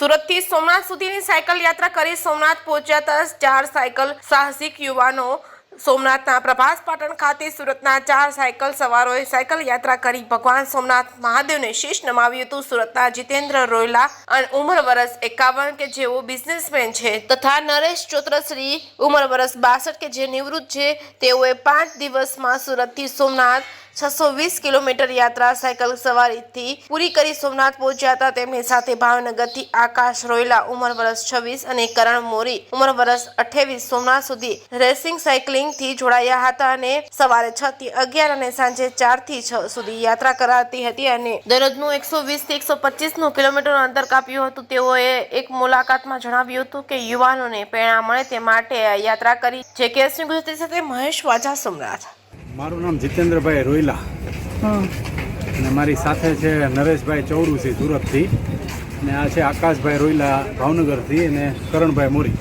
સુરતથી સોમનાથ સુધીની સાયકલ યાત્રા કરી સોમનાથ પહોંચ્યા 4 સાયકલ સાહસિક યુવાનો સોમનાથના પ્રભાસ પાટણ ખાતે સુરતના 4 સાયકલ સવારોએ સાયકલ યાત્રા કરી ભગવાન સોમનાથ મહાદેવને શીશ નમાવ્યું હતું। સુરતના જીતેન્દ્ર રોયલા અને ઉંમર વર્ષ 51 કે જેઓ બિઝનેસમેન છે તથા નરેશ ચોત્રશ્રી ઉંમર વર્ષ 62 કે જે નિવૃત્ત છે તેઓએ 5 દિવસમાં સુરતથી સોમનાથ 620 કિલોમીટર યાત્રા સાયકલ સવારીથી પૂરી કરી સોમનાથ પહોંચ્યા હતા। તેમની સાથે ભાવનગરથી આકાશ રોયલા ઉંમર વર્ષ 26 અને કરણ મોરી ઉંમર વર્ષ 28 સોમનાથ સુધી રેસિંગ સાયકલિંગથી જોડાયા હતા અને સવારે 6 થી 11 અને સાંજે 4 થી 6 સુધી યાત્રા કરાતી હતી અને દરરોજનું 120 થી 125 કિલોમીટર અંતર કાપ્યું હતું। તેઓએ એક મુલાકાતમાં જણાવ્યું હતું કે યુવાનોને પ્રેરણા મળે તે માટે યાત્રા કરી છે। કેસની ગુજરાતી સાથે મહેશ વાજા સોમનાથ। મારું નામ જીતેન્દ્રભાઈ રોયલા અને મારી સાથે છે નરેશભાઈ ચૌડુસી સુરતથી અને આ છે આકાશભાઈ રોયલા ભાવનગરથી અને કરણભાઈ મોરી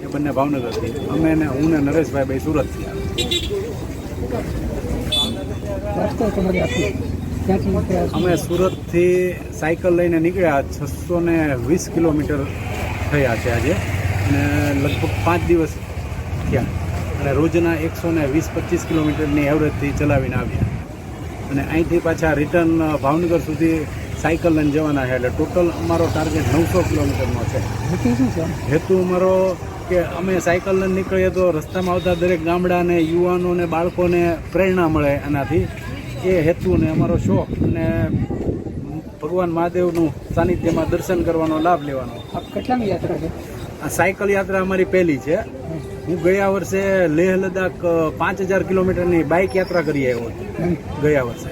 એ બંને ભાવનગરથી અમે ને હું ને નરેશભાઈ ભાઈ સુરતથી અમે સુરતથી સાયકલ લઈને નીકળ્યા 620 કિલોમીટર થયા છે આજે અને લગભગ 5 દિવસ થયા અને રોજના 120-25 કિલોમીટરની એવરેજથી ચલાવીને આવ્યા અને અહીંથી પાછા રિટર્ન ભાવનગર સુધી સાયકલ લઈને જવાના છે એટલે ટોટલ અમારો ટાર્ગેટ 900 કિલોમીટરનો છે। હેતુ અમારો કે અમે સાયકલ લઈને નીકળીએ તો રસ્તામાં આવતા દરેક ગામડાને યુવાનોને બાળકોને પ્રેરણા મળે એનાથી એ હેતુને અમારો શોખ અને ભગવાન મહાદેવનું સાનિધ્યમાં દર્શન કરવાનો લાભ લેવાનો। કેટલામી યાત્રા છે આ સાયકલ યાત્રા અમારી પહેલી છે। હું ગયા વર્ષે લેહ લદ્દાખ 5000 કિલોમીટરની બાઇક યાત્રા કરી આવ્યો હતો ગયા વર્ષે।